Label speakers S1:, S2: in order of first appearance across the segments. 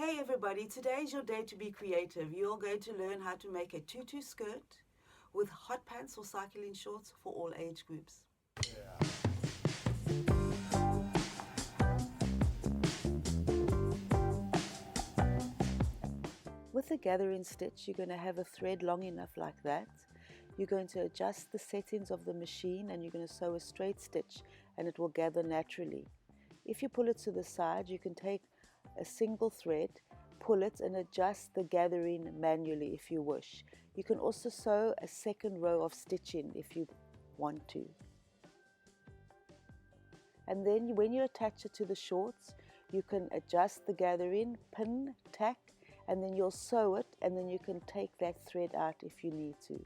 S1: Hey everybody, today is your day to be creative. You're going to learn how to make a tutu skirt with hot pants or cycling shorts for all age groups. With the gathering stitch, you're going to have a thread long enough like that. You're going to adjust the settings of the machine and you're going to sew a straight stitch and it will gather naturally. If you pull it to the side, you can take a single thread, pull it and adjust the gathering manually if you wish. You can also sew a second row of stitching if you want to. And then when you attach it to the shorts, you can adjust the gathering, pin, tack, and then you'll sew it and then you can take that thread out if you need to.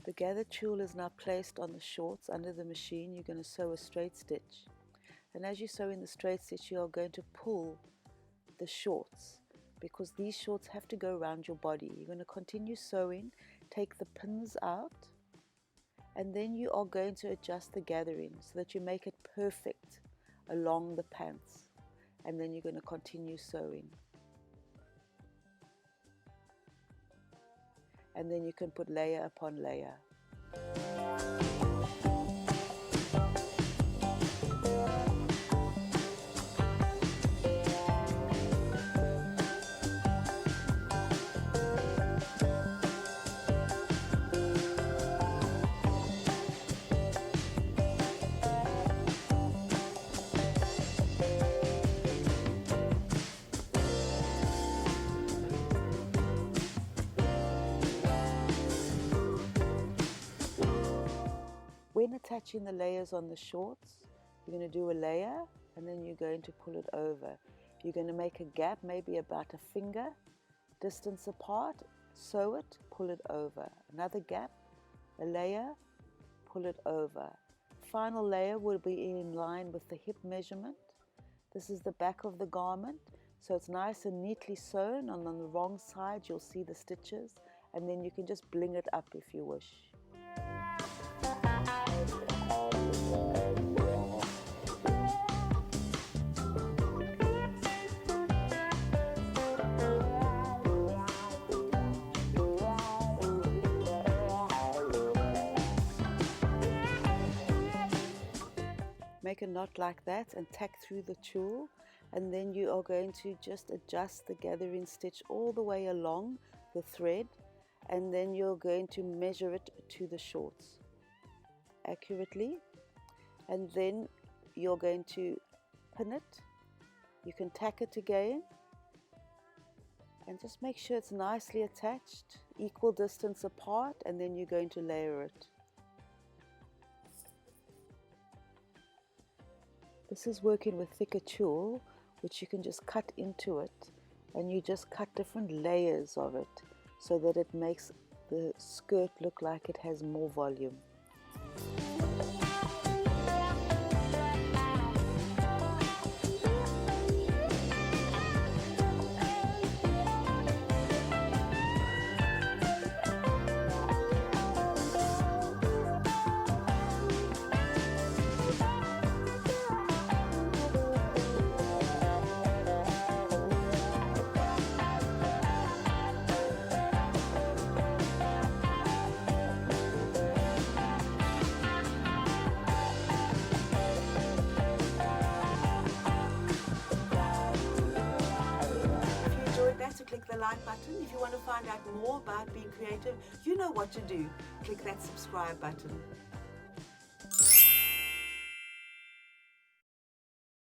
S1: The gathered tulle is now placed on the shorts under the machine. You're going to sew a straight stitch. And as you sew in the straight stitch, you are going to pull the shorts because these shorts have to go around your body. You're going to continue sewing, take the pins out, and then you are going to adjust the gathering so that you make it perfect along the pants. And then you're going to continue sewing. And then you can put layer upon layer. When attaching the layers on the shorts, you're going to do a layer and then you're going to pull it over. You're going to make a gap, maybe about a finger distance apart, sew it, pull it over. Another gap, a layer, pull it over. Final layer will be in line with the hip measurement. This is the back of the garment, so it's nice and neatly sewn, and on the wrong side you'll see the stitches, and then you can just bling it up if you wish. Make a knot like that and tack through the tulle, and then you are going to just adjust the gathering stitch all the way along the thread, and then you're going to measure it to the shorts accurately, and then you're going to pin it. You can tack it again and just make sure it's nicely attached, equal distance apart, and then you're going to layer it. This is working with thicker tulle, which you can just cut into it, and you just cut different layers of it so that it makes the skirt look like it has more volume. To click the like button. If you want to find out more about being creative, you know what to do. Click that subscribe button.